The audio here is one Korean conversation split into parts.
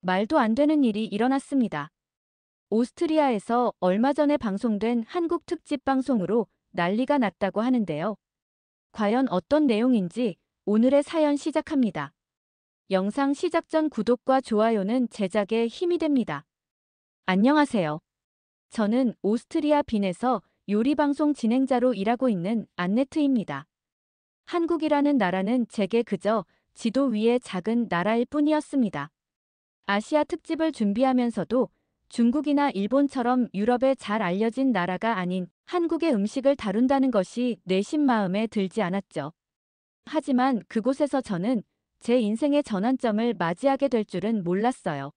말도 안 되는 일이 일어났습니다. 오스트리아에서 얼마 전에 방송된 한국 특집 방송으로 난리가 났다고 하는데요. 과연 어떤 내용인지 오늘의 사연 시작합니다. 영상 시작 전 구독과 좋아요는 제작에 힘이 됩니다. 안녕하세요. 저는 오스트리아 빈에서 요리방송 진행자로 일하고 있는 안네트입니다. 한국이라는 나라는 제게 그저 지도 위의 작은 나라일 뿐이었습니다. 아시아 특집을 준비하면서도 중국이나 일본처럼 유럽에 잘 알려진 나라가 아닌 한국의 음식을 다룬다는 것이 내심 마음에 들지 않았죠. 하지만 그곳에서 저는 제 인생의 전환점을 맞이하게 될 줄은 몰랐어요.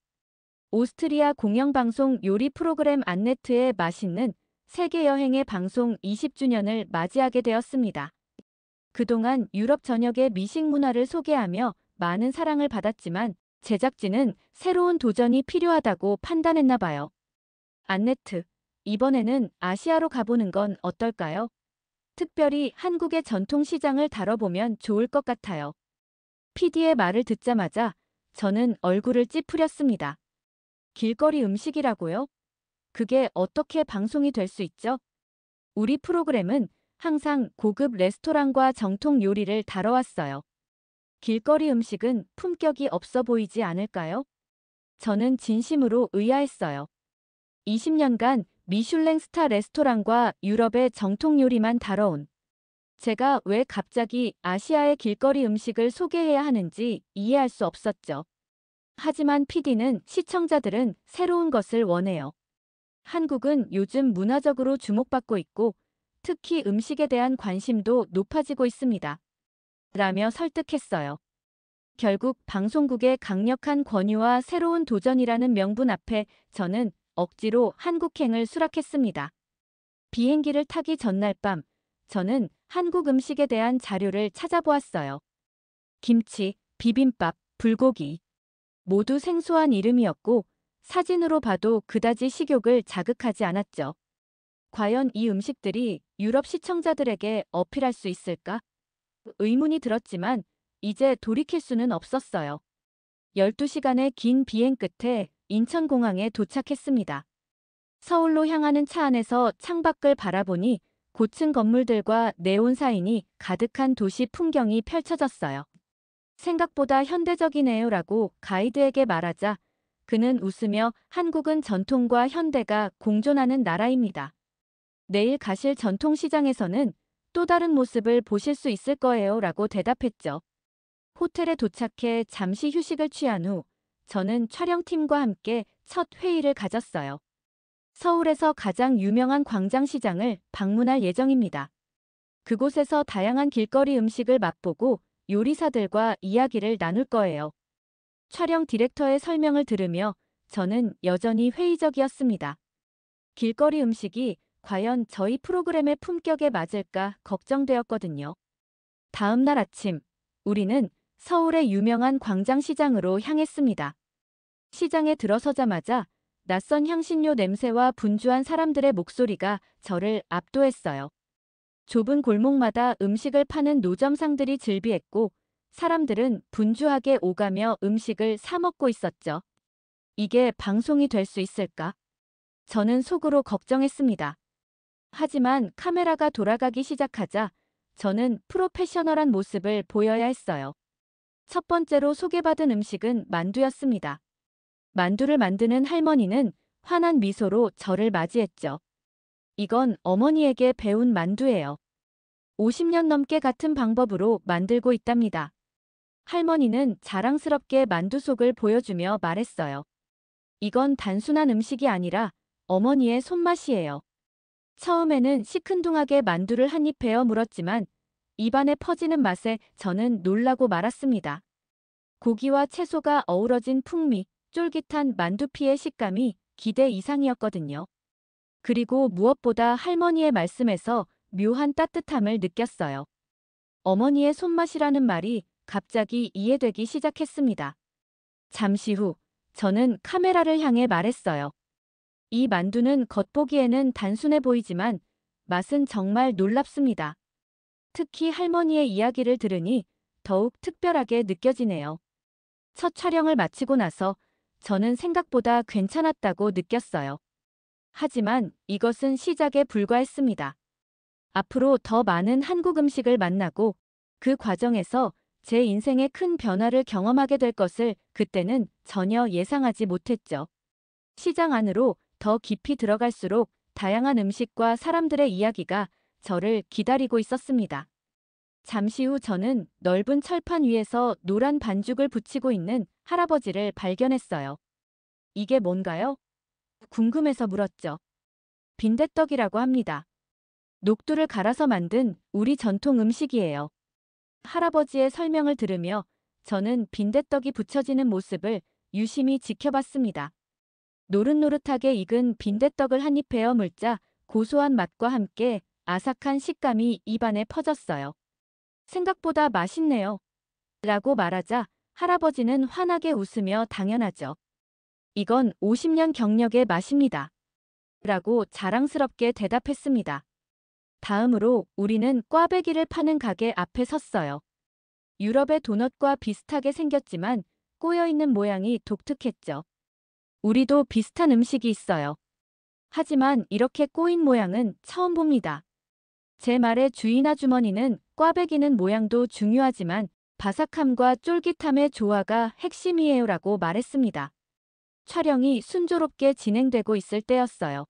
오스트리아 공영방송 요리 프로그램 안네트의 맛있는 세계 여행의 방송 20주년을 맞이하게 되었습니다. 그동안 유럽 전역의 미식 문화를 소개하며 많은 사랑을 받았지만 제작진은 새로운 도전이 필요하다고 판단했나 봐요. 안네트, 이번에는 아시아로 가보는 건 어떨까요? 특별히 한국의 전통 시장을 다뤄보면 좋을 것 같아요. PD의 말을 듣자마자 저는 얼굴을 찌푸렸습니다. 길거리 음식이라고요? 그게 어떻게 방송이 될 수 있죠? 우리 프로그램은 항상 고급 레스토랑과 정통 요리를 다뤄왔어요. 길거리 음식은 품격이 없어 보이지 않을까요? 저는 진심으로 의아했어요. 20년간 미슐랭 스타 레스토랑과 유럽의 정통 요리만 다뤄온 제가 왜 갑자기 아시아의 길거리 음식을 소개해야 하는지 이해할 수 없었죠. 하지만 PD는 시청자들은 새로운 것을 원해요. 한국은 요즘 문화적으로 주목받고 있고 특히 음식에 대한 관심도 높아지고 있습니다. 라며 설득했어요. 결국 방송국의 강력한 권유와 새로운 도전이라는 명분 앞에 저는 억지로 한국행을 수락했습니다. 비행기를 타기 전날 밤, 저는 한국 음식에 대한 자료를 찾아보았어요. 김치, 비빔밥, 불고기. 모두 생소한 이름이었고 사진으로 봐도 그다지 식욕을 자극하지 않았죠. 과연 이 음식들이 유럽 시청자들에게 어필할 수 있을까? 의문이 들었지만 이제 돌이킬 수는 없었어요. 12시간의 긴 비행 끝에 인천공항에 도착했습니다. 서울로 향하는 차 안에서 창밖을 바라보니 고층 건물들과 네온 사인이 가득한 도시 풍경이 펼쳐졌어요. 생각보다 현대적이네요라고 가이드에게 말하자 그는 웃으며 한국은 전통과 현대가 공존하는 나라입니다. 내일 가실 전통시장에서는 또 다른 모습을 보실 수 있을 거예요 라고 대답했죠. 호텔에 도착해 잠시 휴식을 취한 후 저는 촬영팀과 함께 첫 회의를 가졌어요. 서울에서 가장 유명한 광장시장을 방문할 예정입니다. 그곳에서 다양한 길거리 음식을 맛보고 요리사들과 이야기를 나눌 거예요. 촬영 디렉터의 설명을 들으며 저는 여전히 회의적이었습니다. 길거리 음식이 과연 저희 프로그램의 품격에 맞을까 걱정되었거든요. 다음 날 아침, 우리는 서울의 유명한 광장시장으로 향했습니다. 시장에 들어서자마자 낯선 향신료 냄새와 분주한 사람들의 목소리가 저를 압도했어요. 좁은 골목마다 음식을 파는 노점상들이 즐비했고 사람들은 분주하게 오가며 음식을 사 먹고 있었죠. 이게 방송이 될 수 있을까? 저는 속으로 걱정했습니다. 하지만 카메라가 돌아가기 시작하자 저는 프로페셔널한 모습을 보여야 했어요. 첫 번째로 소개받은 음식은 만두였습니다. 만두를 만드는 할머니는 환한 미소로 저를 맞이했죠. 이건 어머니에게 배운 만두예요. 50년 넘게 같은 방법으로 만들고 있답니다. 할머니는 자랑스럽게 만두 속을 보여주며 말했어요. 이건 단순한 음식이 아니라 어머니의 손맛이에요. 처음에는 시큰둥하게 만두를 한 입 베어 물었지만 입안에 퍼지는 맛에 저는 놀라고 말았습니다. 고기와 채소가 어우러진 풍미, 쫄깃한 만두피의 식감이 기대 이상이었거든요. 그리고 무엇보다 할머니의 말씀에서 묘한 따뜻함을 느꼈어요. 어머니의 손맛이라는 말이 갑자기 이해되기 시작했습니다. 잠시 후 저는 카메라를 향해 말했어요. 이 만두는 겉보기에는 단순해 보이지만 맛은 정말 놀랍습니다. 특히 할머니의 이야기를 들으니 더욱 특별하게 느껴지네요. 첫 촬영을 마치고 나서 저는 생각보다 괜찮았다고 느꼈어요. 하지만 이것은 시작에 불과했습니다. 앞으로 더 많은 한국 음식을 만나고 그 과정에서 제 인생의 큰 변화를 경험하게 될 것을 그때는 전혀 예상하지 못했죠. 시장 안으로 더 깊이 들어갈수록 다양한 음식과 사람들의 이야기가 저를 기다리고 있었습니다. 잠시 후 저는 넓은 철판 위에서 노란 반죽을 붙이고 있는 할아버지를 발견했어요. 이게 뭔가요? 궁금해서 물었죠. 빈대떡이라고 합니다. 녹두를 갈아서 만든 우리 전통 음식이에요. 할아버지의 설명을 들으며 저는 빈대떡이 부쳐지는 모습을 유심히 지켜봤습니다. 노릇노릇하게 익은 빈대떡을 한 입 베어 물자 고소한 맛과 함께 아삭한 식감이 입안에 퍼졌어요. 생각보다 맛있네요. 라고 말하자 할아버지는 환하게 웃으며 당연하죠. 이건 50년 경력의 맛입니다. 라고 자랑스럽게 대답했습니다. 다음으로 우리는 꽈배기를 파는 가게 앞에 섰어요. 유럽의 도넛과 비슷하게 생겼지만 꼬여있는 모양이 독특했죠. 우리도 비슷한 음식이 있어요. 하지만 이렇게 꼬인 모양은 처음 봅니다. 제 말의 주인 아주머니는 꽈배기는 모양도 중요하지만 바삭함과 쫄깃함의 조화가 핵심이에요라고 말했습니다. 촬영이 순조롭게 진행되고 있을 때였어요.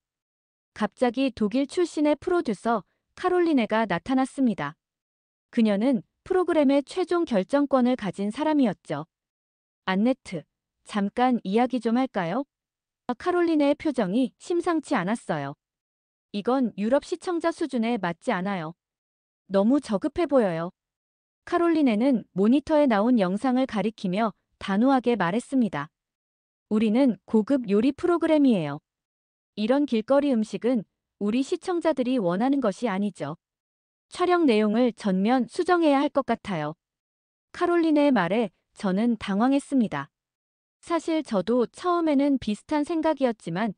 갑자기 독일 출신의 프로듀서 카롤리네가 나타났습니다. 그녀는 프로그램의 최종 결정권을 가진 사람이었죠. 안네트, 잠깐 이야기 좀 할까요? 카롤리네의 표정이 심상치 않았어요. 이건 유럽 시청자 수준에 맞지 않아요. 너무 저급해 보여요. 카롤리네는 모니터에 나온 영상을 가리키며 단호하게 말했습니다. 우리는 고급 요리 프로그램이에요. 이런 길거리 음식은 우리 시청자들이 원하는 것이 아니죠. 촬영 내용을 전면 수정해야 할 것 같아요. 카롤리네의 말에 저는 당황했습니다. 사실 저도 처음에는 비슷한 생각이었지만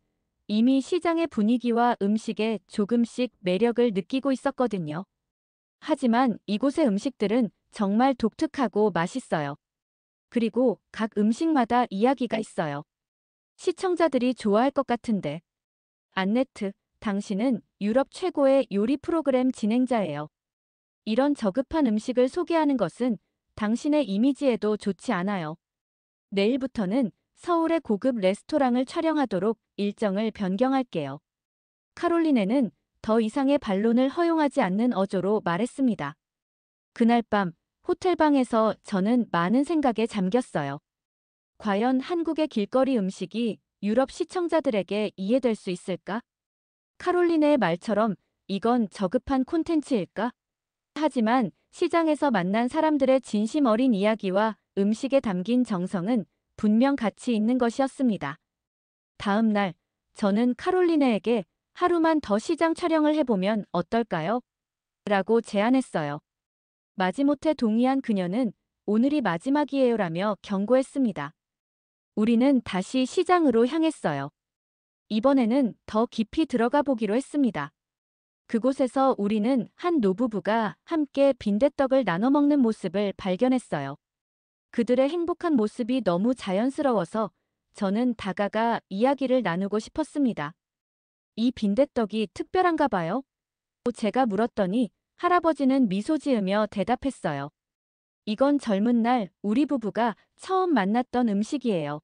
이미 시장의 분위기와 음식에 조금씩 매력을 느끼고 있었거든요. 하지만 이곳의 음식들은 정말 독특하고 맛있어요. 그리고 각 음식마다 이야기가 있어요. 시청자들이 좋아할 것 같은데. 안네트, 당신은 유럽 최고의 요리 프로그램 진행자예요. 이런 저급한 음식을 소개하는 것은 당신의 이미지에도 좋지 않아요. 내일부터는 서울의 고급 레스토랑을 촬영하도록 일정을 변경할게요. 카롤리네는 더 이상의 반론을 허용하지 않는 어조로 말했습니다. 그날 밤 호텔방에서 저는 많은 생각에 잠겼어요. 과연 한국의 길거리 음식이 유럽 시청자들에게 이해될 수 있을까? 카롤리네의 말처럼 이건 저급한 콘텐츠일까? 하지만 시장에서 만난 사람들의 진심 어린 이야기와 음식에 담긴 정성은 분명 가치 있는 것이었습니다. 다음 날, 저는 카롤리네에게 하루만 더 시장 촬영을 해보면 어떨까요? 라고 제안했어요. 마지못해 동의한 그녀는 오늘이 마지막이에요라며 경고했습니다. 우리는 다시 시장으로 향했어요. 이번에는 더 깊이 들어가 보기로 했습니다. 그곳에서 우리는 한 노부부가 함께 빈대떡을 나눠 먹는 모습을 발견했어요. 그들의 행복한 모습이 너무 자연스러워서 저는 다가가 이야기를 나누고 싶었습니다. 이 빈대떡이 특별한가 봐요? 제가 물었더니 할아버지는 미소 지으며 대답했어요. 이건 젊은 날 우리 부부가 처음 만났던 음식이에요.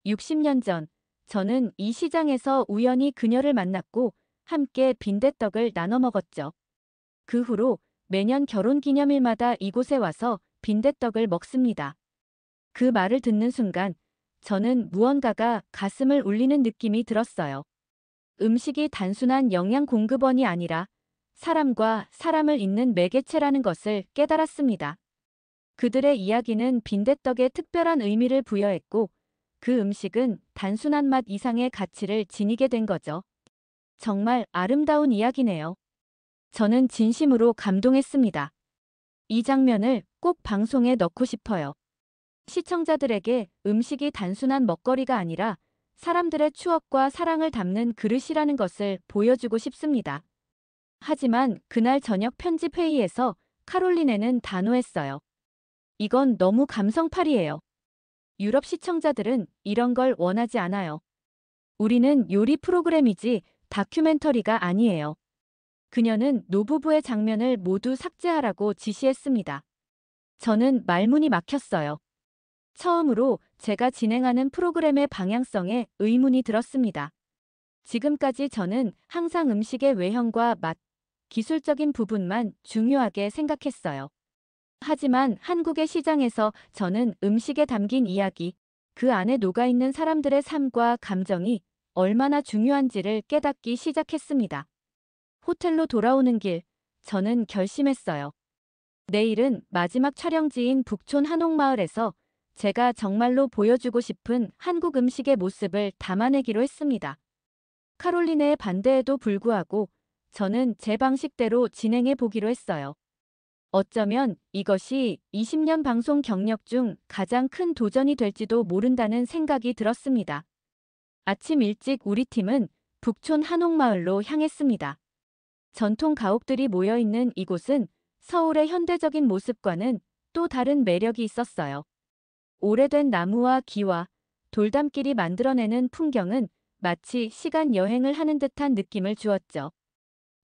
60년 전 저는 이 시장에서 우연히 그녀를 만났고 함께 빈대떡을 나눠 먹었죠. 그 후로 매년 결혼 기념일마다 이곳에 와서 빈대떡을 먹습니다. 그 말을 듣는 순간 저는 무언가가 가슴을 울리는 느낌이 들었어요. 음식이 단순한 영양 공급원이 아니라 사람과 사람을 잇는 매개체라는 것을 깨달았습니다. 그들의 이야기는 빈대떡에 특별한 의미를 부여했고 그 음식은 단순한 맛 이상의 가치를 지니게 된 거죠. 정말 아름다운 이야기네요. 저는 진심으로 감동했습니다. 이 장면을 꼭 방송에 넣고 싶어요. 시청자들에게 음식이 단순한 먹거리가 아니라 사람들의 추억과 사랑을 담는 그릇이라는 것을 보여주고 싶습니다. 하지만 그날 저녁 편집 회의에서 카롤리네는 단호했어요. 이건 너무 감성팔이에요. 유럽 시청자들은 이런 걸 원하지 않아요. 우리는 요리 프로그램이지 다큐멘터리가 아니에요. 그녀는 노부부의 장면을 모두 삭제하라고 지시했습니다. 저는 말문이 막혔어요. 처음으로 제가 진행하는 프로그램의 방향성에 의문이 들었습니다. 지금까지 저는 항상 음식의 외형과 맛, 기술적인 부분만 중요하게 생각했어요. 하지만 한국의 시장에서 저는 음식에 담긴 이야기, 그 안에 녹아있는 사람들의 삶과 감정이 얼마나 중요한지를 깨닫기 시작했습니다. 호텔로 돌아오는 길, 저는 결심했어요. 내일은 마지막 촬영지인 북촌 한옥마을에서 제가 정말로 보여주고 싶은 한국 음식의 모습을 담아내기로 했습니다. 카롤리네의 반대에도 불구하고 저는 제 방식대로 진행해 보기로 했어요. 어쩌면 이것이 20년 방송 경력 중 가장 큰 도전이 될지도 모른다는 생각이 들었습니다. 아침 일찍 우리 팀은 북촌 한옥마을로 향했습니다. 전통 가옥들이 모여있는 이곳은 서울의 현대적인 모습과는 또 다른 매력이 있었어요. 오래된 나무와 기와 돌담길이 만들어내는 풍경은 마치 시간 여행을 하는 듯한 느낌을 주었죠.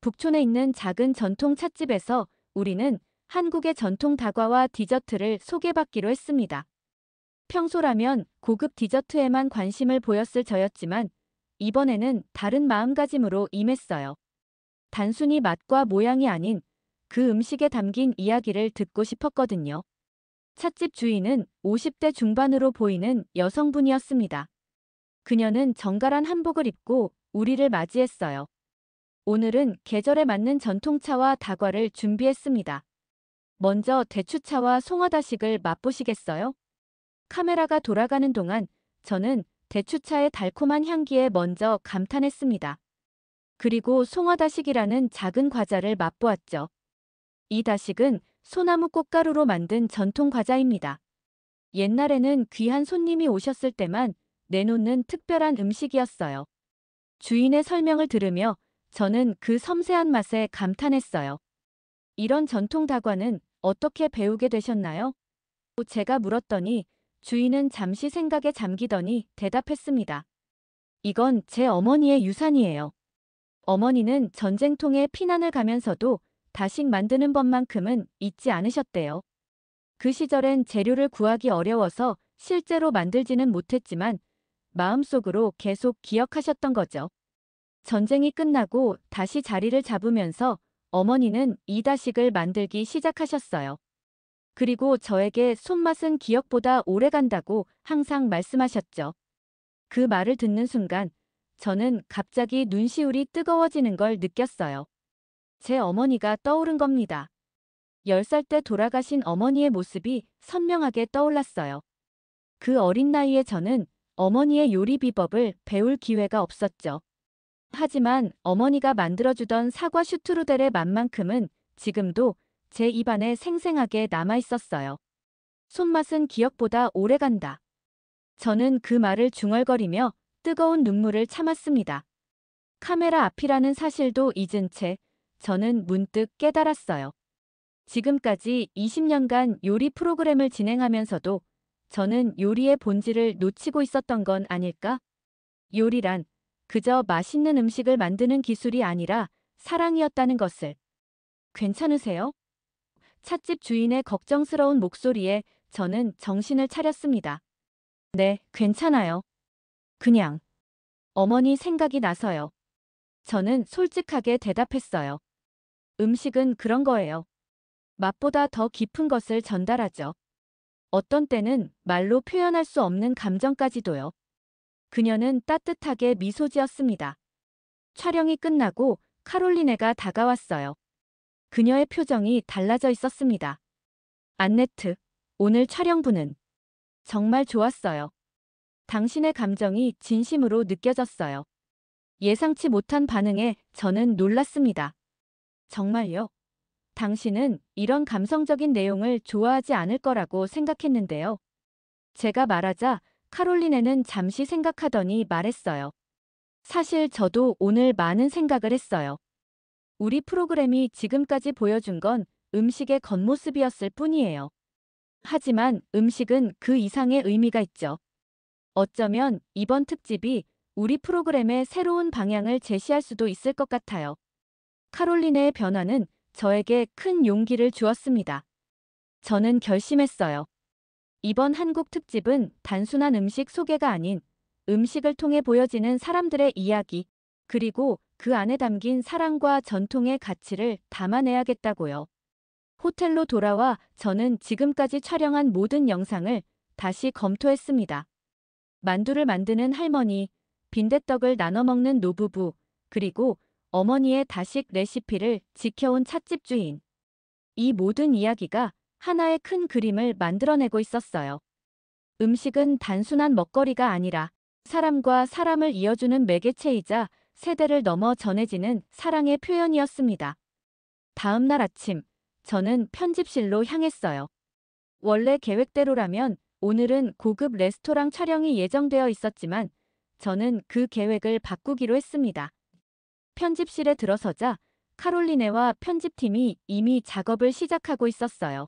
북촌에 있는 작은 전통 찻집에서 우리는 한국의 전통 다과와 디저트를 소개받기로 했습니다. 평소라면 고급 디저트에만 관심을 보였을 저였지만 이번에는 다른 마음가짐으로 임했어요. 단순히 맛과 모양이 아닌 그 음식에 담긴 이야기를 듣고 싶었거든요. 찻집 주인은 50대 중반으로 보이는 여성분이었습니다. 그녀는 정갈한 한복을 입고 우리를 맞이했어요. 오늘은 계절에 맞는 전통차와 다과를 준비했습니다. 먼저 대추차와 송화다식을 맛보시겠어요? 카메라가 돌아가는 동안 저는 대추차의 달콤한 향기에 먼저 감탄했습니다. 그리고 송화다식이라는 작은 과자를 맛보았죠. 이 다식은 소나무 꽃가루로 만든 전통 과자입니다. 옛날에는 귀한 손님이 오셨을 때만 내놓는 특별한 음식이었어요. 주인의 설명을 들으며 저는 그 섬세한 맛에 감탄했어요. 이런 전통 다과는 어떻게 배우게 되셨나요? 제가 물었더니 주인은 잠시 생각에 잠기더니 대답했습니다. 이건 제 어머니의 유산이에요. 어머니는 전쟁통에 피난을 가면서도 다식 만드는 법만큼은 잊지 않으셨대요. 그 시절엔 재료를 구하기 어려워서 실제로 만들지는 못했지만 마음속으로 계속 기억하셨던 거죠. 전쟁이 끝나고 다시 자리를 잡으면서 어머니는 이 다식을 만들기 시작하셨어요. 그리고 저에게 손맛은 기억보다 오래 간다고 항상 말씀하셨죠. 그 말을 듣는 순간 저는 갑자기 눈시울이 뜨거워지는 걸 느꼈어요. 제 어머니가 떠오른 겁니다. 10살 때 돌아가신 어머니의 모습이 선명하게 떠올랐어요. 그 어린 나이에 저는 어머니의 요리 비법을 배울 기회가 없었죠. 하지만 어머니가 만들어주던 사과 슈트루델의 맛만큼은 지금도 제 입안에 생생하게 남아있었어요. 손맛은 기억보다 오래간다. 저는 그 말을 중얼거리며 뜨거운 눈물을 참았습니다. 카메라 앞이라는 사실도 잊은 채 저는 문득 깨달았어요. 지금까지 20년간 요리 프로그램을 진행하면서도 저는 요리의 본질을 놓치고 있었던 건 아닐까? 요리란 그저 맛있는 음식을 만드는 기술이 아니라 사랑이었다는 것을. 괜찮으세요? 찻집 주인의 걱정스러운 목소리에 저는 정신을 차렸습니다. 네, 괜찮아요. 그냥. 어머니 생각이 나서요. 저는 솔직하게 대답했어요. 음식은 그런 거예요. 맛보다 더 깊은 것을 전달하죠. 어떤 때는 말로 표현할 수 없는 감정까지도요. 그녀는 따뜻하게 미소 지었습니다. 촬영이 끝나고 카롤리네가 다가왔어요. 그녀의 표정이 달라져 있었습니다. 안네트, 오늘 촬영분은 정말 좋았어요. 당신의 감정이 진심으로 느껴졌어요. 예상치 못한 반응에 저는 놀랐습니다. 정말요? 당신은 이런 감성적인 내용을 좋아하지 않을 거라고 생각했는데요. 제가 말하자 카롤리네는 잠시 생각하더니 말했어요. 사실 저도 오늘 많은 생각을 했어요. 우리 프로그램이 지금까지 보여준 건 음식의 겉모습이었을 뿐이에요. 하지만 음식은 그 이상의 의미가 있죠. 어쩌면 이번 특집이 우리 프로그램의 새로운 방향을 제시할 수도 있을 것 같아요. 카롤린의 변화는 저에게 큰 용기를 주었습니다. 저는 결심했어요. 이번 한국 특집은 단순한 음식 소개가 아닌 음식을 통해 보여지는 사람들의 이야기, 그리고 그 안에 담긴 사랑과 전통의 가치를 담아내야겠다고요. 호텔로 돌아와 저는 지금까지 촬영한 모든 영상을 다시 검토했습니다. 만두를 만드는 할머니, 빈대떡을 나눠 먹는 노부부, 그리고 어머니의 다식 레시피를 지켜온 찻집 주인. 이 모든 이야기가 하나의 큰 그림을 만들어내고 있었어요. 음식은 단순한 먹거리가 아니라 사람과 사람을 이어주는 매개체이자 세대를 넘어 전해지는 사랑의 표현이었습니다. 다음 날 아침, 저는 편집실로 향했어요. 원래 계획대로라면 오늘은 고급 레스토랑 촬영이 예정되어 있었지만 저는 그 계획을 바꾸기로 했습니다. 편집실에 들어서자 카롤리네와 편집팀이 이미 작업을 시작하고 있었어요.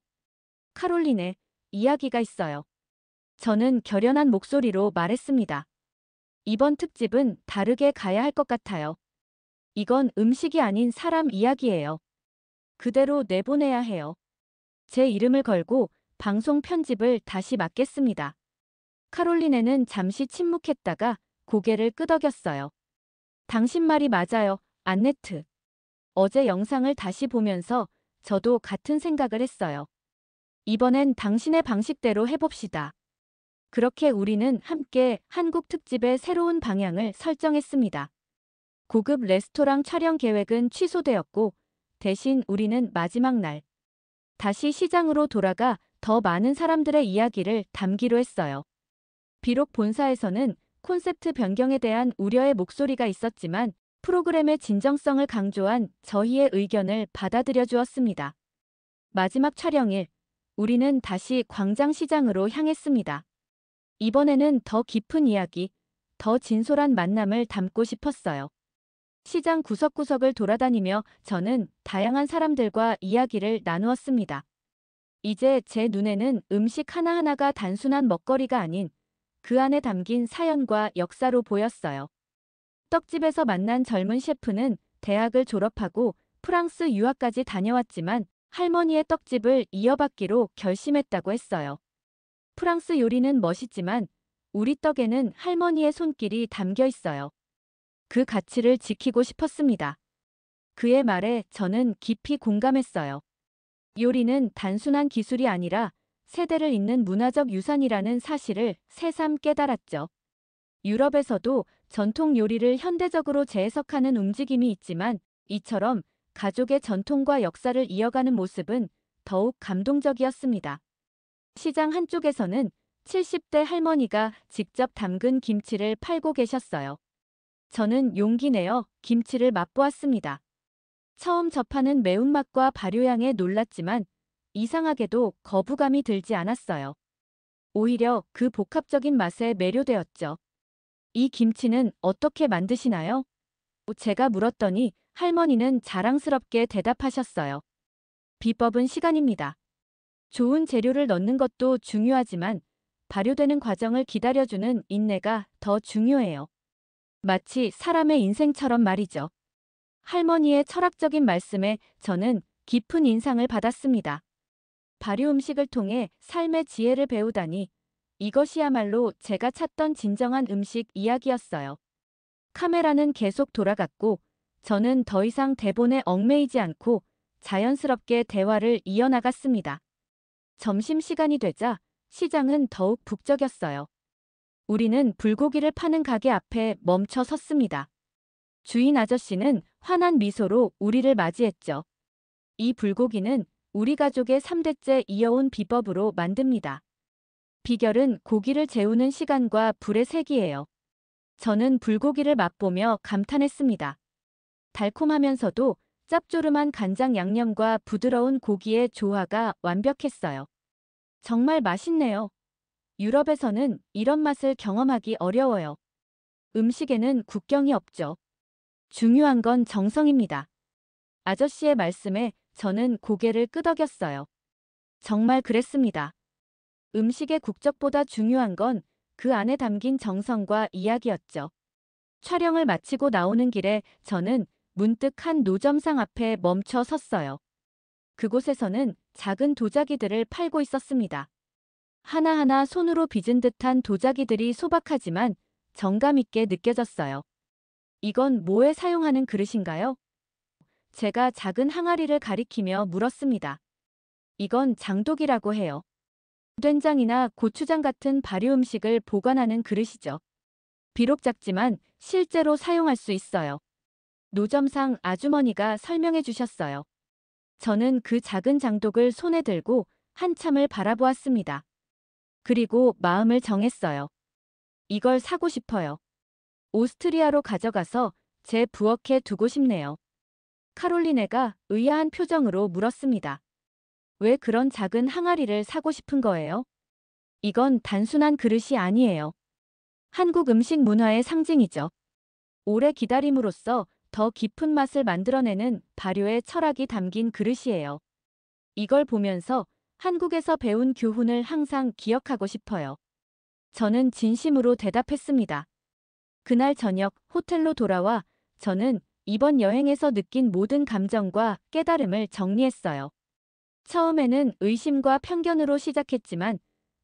카롤리네, 이야기가 있어요. 저는 결연한 목소리로 말했습니다. 이번 특집은 다르게 가야 할 것 같아요. 이건 음식이 아닌 사람 이야기예요. 그대로 내보내야 해요. 제 이름을 걸고 방송 편집을 다시 맡겠습니다. 카롤리네는 잠시 침묵했다가 고개를 끄덕였어요. 당신 말이 맞아요, 안네트. 어제 영상을 다시 보면서 저도 같은 생각을 했어요. 이번엔 당신의 방식대로 해봅시다. 그렇게 우리는 함께 한국 특집의 새로운 방향을 설정했습니다. 고급 레스토랑 촬영 계획은 취소되었고 대신 우리는 마지막 날 다시 시장으로 돌아가 더 많은 사람들의 이야기를 담기로 했어요. 비록 본사에서는 콘셉트 변경에 대한 우려의 목소리가 있었지만 프로그램의 진정성을 강조한 저희의 의견을 받아들여 주었습니다. 마지막 촬영일, 우리는 다시 광장시장으로 향했습니다. 이번에는 더 깊은 이야기, 더 진솔한 만남을 담고 싶었어요. 시장 구석구석을 돌아다니며 저는 다양한 사람들과 이야기를 나누었습니다. 이제 제 눈에는 음식 하나하나가 단순한 먹거리가 아닌 그 안에 담긴 사연과 역사로 보였어요. 떡집에서 만난 젊은 셰프는 대학을 졸업하고 프랑스 유학까지 다녀왔지만 할머니의 떡집을 이어받기로 결심했다고 했어요. 프랑스 요리는 멋있지만 우리 떡에는 할머니의 손길이 담겨 있어요. 그 가치를 지키고 싶었습니다. 그의 말에 저는 깊이 공감했어요. 요리는 단순한 기술이 아니라 세대를 잇는 문화적 유산이라는 사실을 새삼 깨달았죠. 유럽에서도 전통 요리를 현대적으로 재해석하는 움직임이 있지만 이처럼 가족의 전통과 역사를 이어가는 모습은 더욱 감동적이었습니다. 시장 한쪽에서는 70대 할머니가 직접 담근 김치를 팔고 계셨어요. 저는 용기 내어 김치를 맛보았습니다. 처음 접하는 매운맛과 발효향에 놀랐지만 이상하게도 거부감이 들지 않았어요. 오히려 그 복합적인 맛에 매료되었죠. 이 김치는 어떻게 만드시나요? 제가 물었더니 할머니는 자랑스럽게 대답하셨어요. 비법은 시간입니다. 좋은 재료를 넣는 것도 중요하지만 발효되는 과정을 기다려주는 인내가 더 중요해요. 마치 사람의 인생처럼 말이죠. 할머니의 철학적인 말씀에 저는 깊은 인상을 받았습니다. 발효 음식을 통해 삶의 지혜를 배우다니 이것이야말로 제가 찾던 진정한 음식 이야기였어요. 카메라는 계속 돌아갔고 저는 더 이상 대본에 얽매이지 않고 자연스럽게 대화를 이어나갔습니다. 점심시간이 되자 시장은 더욱 북적였어요. 우리는 불고기를 파는 가게 앞에 멈춰 섰습니다. 주인 아저씨는 환한 미소로 우리를 맞이했죠. 이 불고기는 우리 가족의 3대째 이어온 비법으로 만듭니다. 비결은 고기를 재우는 시간과 불의 세기예요. 저는 불고기를 맛보며 감탄했습니다. 달콤하면서도 짭조름한 간장 양념과 부드러운 고기의 조화가 완벽했어요. 정말 맛있네요. 유럽에서는 이런 맛을 경험하기 어려워요. 음식에는 국경이 없죠. 중요한 건 정성입니다. 아저씨의 말씀에 저는 고개를 끄덕였어요. 정말 그랬습니다. 음식의 국적보다 중요한 건 그 안에 담긴 정성과 이야기였죠. 촬영을 마치고 나오는 길에 저는 문득 한 노점상 앞에 멈춰 섰어요. 그곳에서는 작은 도자기들을 팔고 있었습니다. 하나하나 손으로 빚은 듯한 도자기들이 소박하지만 정감 있게 느껴졌어요. 이건 뭐에 사용하는 그릇인가요? 제가 작은 항아리를 가리키며 물었습니다. 이건 장독이라고 해요. 된장이나 고추장 같은 발효 음식을 보관하는 그릇이죠. 비록 작지만 실제로 사용할 수 있어요. 노점상 아주머니가 설명해 주셨어요. 저는 그 작은 장독을 손에 들고 한참을 바라보았습니다. 그리고 마음을 정했어요. 이걸 사고 싶어요. 오스트리아로 가져가서 제 부엌에 두고 싶네요. 카롤리네가 의아한 표정으로 물었습니다. 왜 그런 작은 항아리를 사고 싶은 거예요? 이건 단순한 그릇이 아니에요. 한국 음식 문화의 상징이죠. 오래 기다림으로써 더 깊은 맛을 만들어내는 발효의 철학이 담긴 그릇이에요. 이걸 보면서 한국에서 배운 교훈을 항상 기억하고 싶어요. 저는 진심으로 대답했습니다. 그날 저녁 호텔로 돌아와 저는 이번 여행에서 느낀 모든 감정과 깨달음을 정리했어요. 처음에는 의심과 편견으로 시작했지만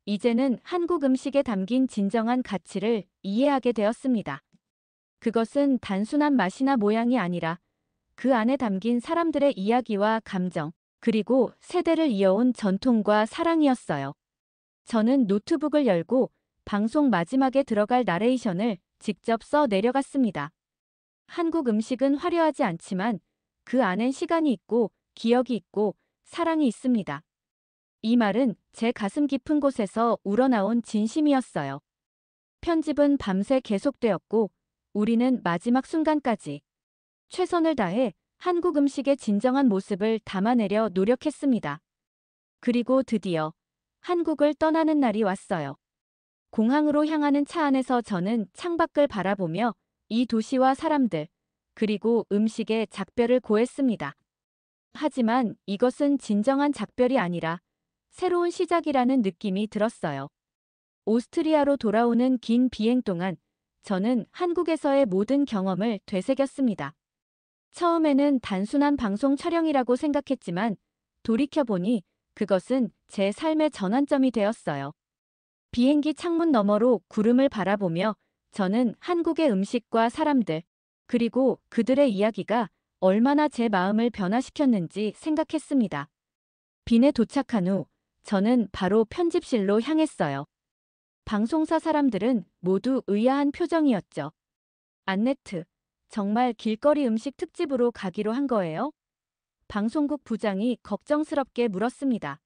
이제는 한국 음식에 담긴 진정한 가치를 이해하게 되었습니다. 그것은 단순한 맛이나 모양이 아니라 그 안에 담긴 사람들의 이야기와 감정, 그리고 세대를 이어온 전통과 사랑이었어요. 저는 노트북을 열고 방송 마지막에 들어갈 나레이션을 직접 써 내려갔습니다. 한국 음식은 화려하지 않지만 그 안엔 시간이 있고 기억이 있고 사랑이 있습니다. 이 말은 제 가슴 깊은 곳에서 우러나온 진심이었어요. 편집은 밤새 계속되었고 우리는 마지막 순간까지 최선을 다해 한국 음식의 진정한 모습을 담아내려 노력했습니다. 그리고 드디어 한국을 떠나는 날이 왔어요. 공항으로 향하는 차 안에서 저는 창밖을 바라보며 이 도시와 사람들, 그리고 음식의 작별을 고했습니다. 하지만 이것은 진정한 작별이 아니라 새로운 시작이라는 느낌이 들었어요. 오스트리아로 돌아오는 긴 비행 동안 저는 한국에서의 모든 경험을 되새겼습니다. 처음에는 단순한 방송 촬영이라고 생각했지만 돌이켜보니 그것은 제 삶의 전환점이 되었어요. 비행기 창문 너머로 구름을 바라보며 저는 한국의 음식과 사람들, 그리고 그들의 이야기가 얼마나 제 마음을 변화시켰는지 생각했습니다. 빈에 도착한 후 저는 바로 편집실로 향했어요. 방송사 사람들은 모두 의아한 표정이었죠. 안네트, 정말 길거리 음식 특집으로 가기로 한 거예요? 방송국 부장이 걱정스럽게 물었습니다.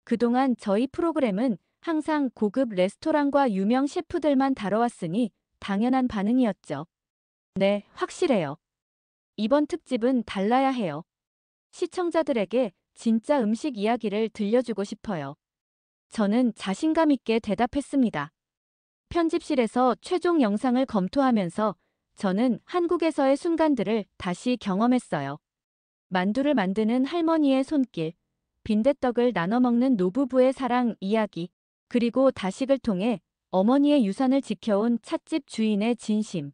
그동안 저희 프로그램은 항상 고급 레스토랑과 유명 셰프들만 다뤄왔으니 당연한 반응이었죠. 네, 확실해요. 이번 특집은 달라야 해요. 시청자들에게 진짜 음식 이야기를 들려주고 싶어요. 저는 자신감 있게 대답했습니다. 편집실에서 최종 영상을 검토하면서 저는 한국에서의 순간들을 다시 경험했어요. 만두를 만드는 할머니의 손길, 빈대떡을 나눠 먹는 노부부의 사랑 이야기, 그리고 다식을 통해 어머니의 유산을 지켜온 찻집 주인의 진심.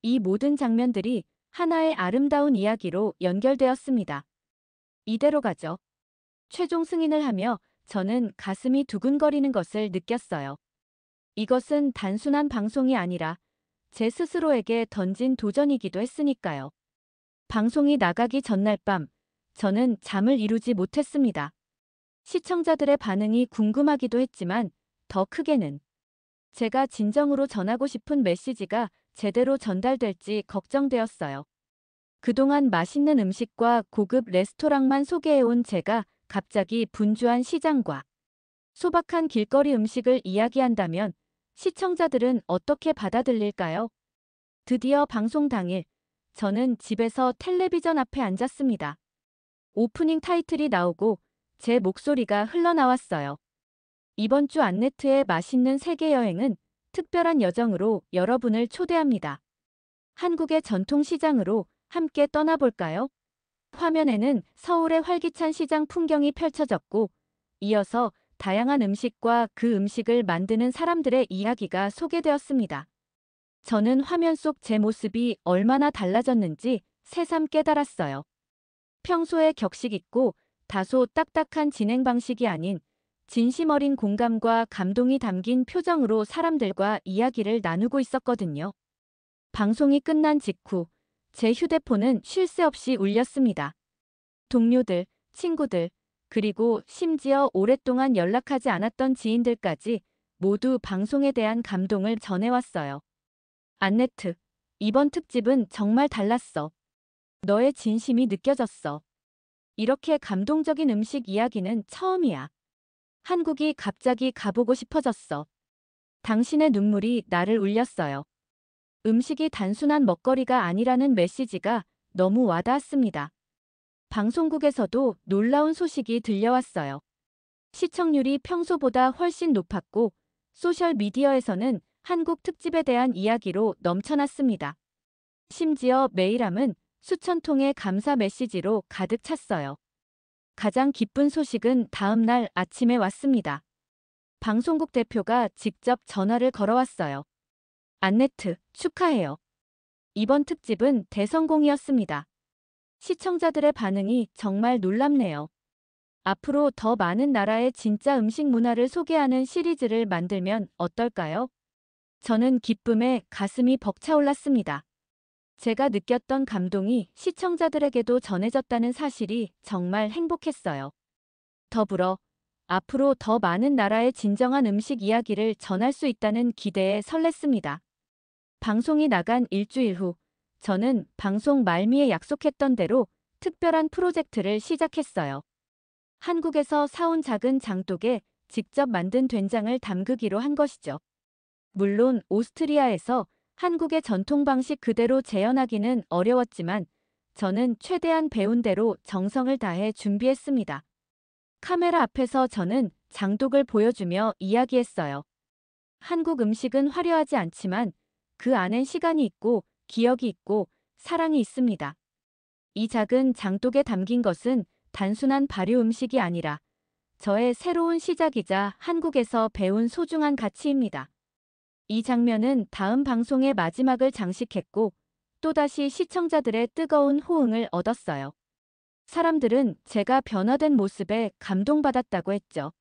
이 모든 장면들이 하나의 아름다운 이야기로 연결되었습니다. 이대로 가죠. 최종 승인을 하며 저는 가슴이 두근거리는 것을 느꼈어요. 이것은 단순한 방송이 아니라 제 스스로에게 던진 도전이기도 했으니까요. 방송이 나가기 전날 밤, 저는 잠을 이루지 못했습니다. 시청자들의 반응이 궁금하기도 했지만 더 크게는 제가 진정으로 전하고 싶은 메시지가 제대로 전달될지 걱정되었어요. 그동안 맛있는 음식과 고급 레스토랑만 소개해온 제가 갑자기 분주한 시장과 소박한 길거리 음식을 이야기한다면 시청자들은 어떻게 받아들일까요? 드디어 방송 당일, 저는 집에서 텔레비전 앞에 앉았습니다. 오프닝 타이틀이 나오고 제 목소리가 흘러나왔어요. 이번 주 안네트의 맛있는 세계 여행은 특별한 여정으로 여러분을 초대합니다. 한국의 전통 시장으로 함께 떠나볼까요? 화면에는 서울의 활기찬 시장 풍경이 펼쳐졌고 이어서 다양한 음식과 그 음식을 만드는 사람들의 이야기가 소개되었습니다. 저는 화면 속 제 모습이 얼마나 달라졌는지 새삼 깨달았어요. 평소에 격식 있고 다소 딱딱한 진행 방식이 아닌 진심 어린 공감과 감동이 담긴 표정으로 사람들과 이야기를 나누고 있었거든요. 방송이 끝난 직후 제 휴대폰은 쉴 새 없이 울렸습니다. 동료들, 친구들, 그리고 심지어 오랫동안 연락하지 않았던 지인들까지 모두 방송에 대한 감동을 전해왔어요. 안네트, 이번 특집은 정말 달랐어. 너의 진심이 느껴졌어. 이렇게 감동적인 음식 이야기는 처음이야. 한국이 갑자기 가보고 싶어졌어. 당신의 눈물이 나를 울렸어요. 음식이 단순한 먹거리가 아니라는 메시지가 너무 와닿았습니다. 방송국에서도 놀라운 소식이 들려왔어요. 시청률이 평소보다 훨씬 높았고, 소셜미디어에서는 한국 특집에 대한 이야기로 넘쳐났습니다. 심지어 메일함은 수천 통의 감사 메시지로 가득 찼어요. 가장 기쁜 소식은 다음 날 아침에 왔습니다. 방송국 대표가 직접 전화를 걸어왔어요. 안네트, 축하해요. 이번 특집은 대성공이었습니다. 시청자들의 반응이 정말 놀랍네요. 앞으로 더 많은 나라의 진짜 음식 문화를 소개하는 시리즈를 만들면 어떨까요? 저는 기쁨에 가슴이 벅차올랐습니다. 제가 느꼈던 감동이 시청자들에게도 전해졌다는 사실이 정말 행복했어요. 더불어 앞으로 더 많은 나라의 진정한 음식 이야기를 전할 수 있다는 기대에 설렜습니다. 방송이 나간 일주일 후, 저는 방송 말미에 약속했던 대로 특별한 프로젝트를 시작했어요. 한국에서 사온 작은 장독에 직접 만든 된장을 담그기로 한 것이죠. 물론 오스트리아에서 한국의 전통 방식 그대로 재현하기는 어려웠지만 저는 최대한 배운 대로 정성을 다해 준비했습니다. 카메라 앞에서 저는 장독을 보여주며 이야기했어요. 한국 음식은 화려하지 않지만 그 안엔 시간이 있고 기억이 있고 사랑이 있습니다. 이 작은 장독에 담긴 것은 단순한 발효 음식이 아니라 저의 새로운 시작이자 한국에서 배운 소중한 가치입니다. 이 장면은 다음 방송의 마지막을 장식했고 또다시 시청자들의 뜨거운 호응을 얻었어요. 사람들은 제가 변화된 모습에 감동받았다고 했죠.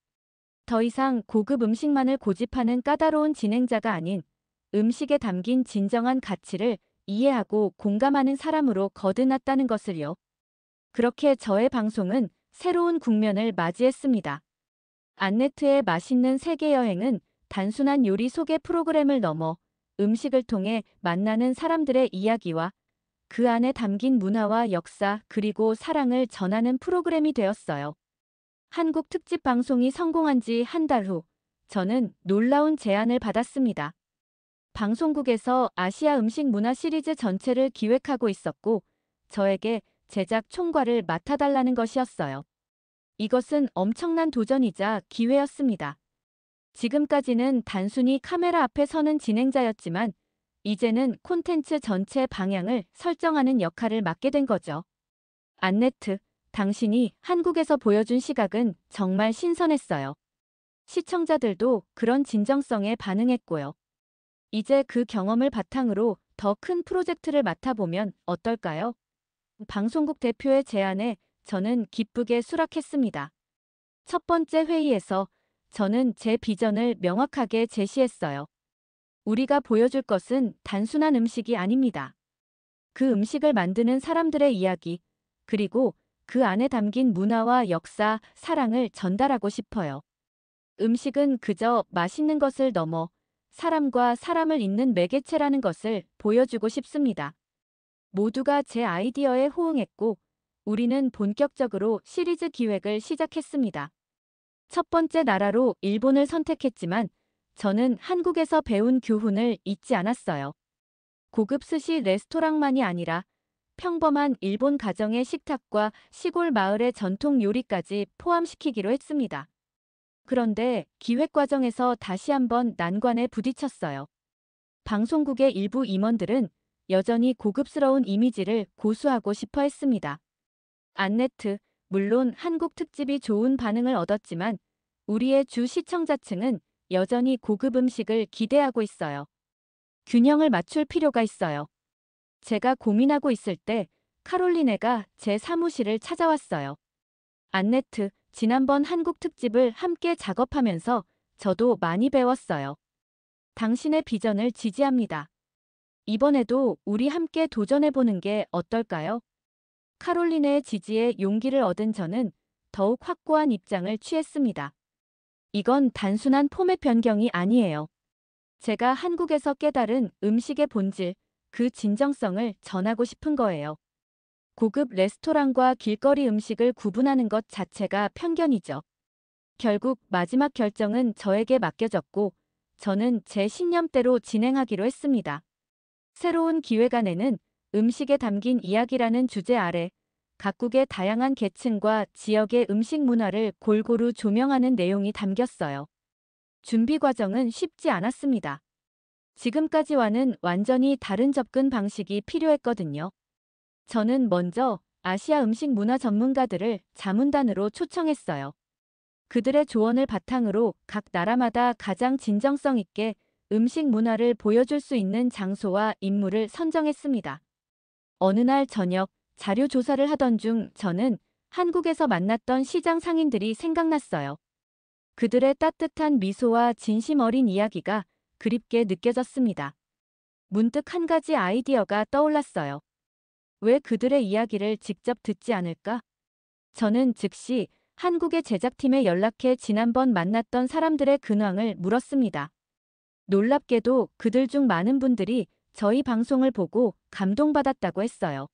더 이상 고급 음식만을 고집하는 까다로운 진행자가 아닌 음식에 담긴 진정한 가치를 이해하고 공감하는 사람으로 거듭났다는 것을요. 그렇게 저의 방송은 새로운 국면을 맞이했습니다. 안네트의 맛있는 세계 여행은 단순한 요리 소개 프로그램을 넘어 음식을 통해 만나는 사람들의 이야기와 그 안에 담긴 문화와 역사 그리고 사랑을 전하는 프로그램이 되었어요. 한국 특집 방송이 성공한 지 한 달 후, 저는 놀라운 제안을 받았습니다. 방송국에서 아시아 음식 문화 시리즈 전체를 기획하고 있었고, 저에게 제작 총괄을 맡아달라는 것이었어요. 이것은 엄청난 도전이자 기회였습니다. 지금까지는 단순히 카메라 앞에 서는 진행자였지만, 이제는 콘텐츠 전체 방향을 설정하는 역할을 맡게 된 거죠. 안네트, 당신이 한국에서 보여준 시각은 정말 신선했어요. 시청자들도 그런 진정성에 반응했고요. 이제 그 경험을 바탕으로 더 큰 프로젝트를 맡아보면 어떨까요? 방송국 대표의 제안에 저는 기쁘게 수락했습니다. 첫 번째 회의에서 저는 제 비전을 명확하게 제시했어요. 우리가 보여줄 것은 단순한 음식이 아닙니다. 그 음식을 만드는 사람들의 이야기, 그리고 그 안에 담긴 문화와 역사, 사랑을 전달하고 싶어요. 음식은 그저 맛있는 것을 넘어 사람과 사람을 잇는 매개체라는 것을 보여주고 싶습니다. 모두가 제 아이디어에 호응했고, 우리는 본격적으로 시리즈 기획을 시작했습니다. 첫 번째 나라로 일본을 선택했지만, 저는 한국에서 배운 교훈을 잊지 않았어요. 고급 스시 레스토랑만이 아니라 평범한 일본 가정의 식탁과 시골 마을의 전통 요리까지 포함시키기로 했습니다. 그런데 기획 과정에서 다시 한번 난관에 부딪혔어요. 방송국의 일부 임원들은 여전히 고급스러운 이미지를 고수하고 싶어 했습니다. 안네트, 물론 한국 특집이 좋은 반응을 얻었지만 우리의 주 시청자층은 여전히 고급 음식을 기대하고 있어요. 균형을 맞출 필요가 있어요. 제가 고민하고 있을 때 카롤리네가 제 사무실을 찾아왔어요. 안네트, 지난번 한국 특집을 함께 작업하면서 저도 많이 배웠어요. 당신의 비전을 지지합니다. 이번에도 우리 함께 도전해보는 게 어떨까요? 카롤리네의 지지에 용기를 얻은 저는 더욱 확고한 입장을 취했습니다. 이건 단순한 포맷 변경이 아니에요. 제가 한국에서 깨달은 음식의 본질, 그 진정성을 전하고 싶은 거예요. 고급 레스토랑과 길거리 음식을 구분하는 것 자체가 편견이죠. 결국 마지막 결정은 저에게 맡겨졌고, 저는 제 신념대로 진행하기로 했습니다. 새로운 기획안에는 음식에 담긴 이야기라는 주제 아래 각국의 다양한 계층과 지역의 음식 문화를 골고루 조명하는 내용이 담겼어요. 준비 과정은 쉽지 않았습니다. 지금까지와는 완전히 다른 접근 방식이 필요했거든요. 저는 먼저 아시아 음식 문화 전문가들을 자문단으로 초청했어요. 그들의 조언을 바탕으로 각 나라마다 가장 진정성 있게 음식 문화를 보여줄 수 있는 장소와 인물을 선정했습니다. 어느 날 저녁 자료 조사를 하던 중 저는 한국에서 만났던 시장 상인들이 생각났어요. 그들의 따뜻한 미소와 진심 어린 이야기가 그립게 느껴졌습니다. 문득 한 가지 아이디어가 떠올랐어요. 왜 그들의 이야기를 직접 듣지 않을까? 저는 즉시 한국의 제작팀에 연락해 지난번 만났던 사람들의 근황을 물었습니다. 놀랍게도 그들 중 많은 분들이 저희 방송을 보고 감동받았다고 했어요.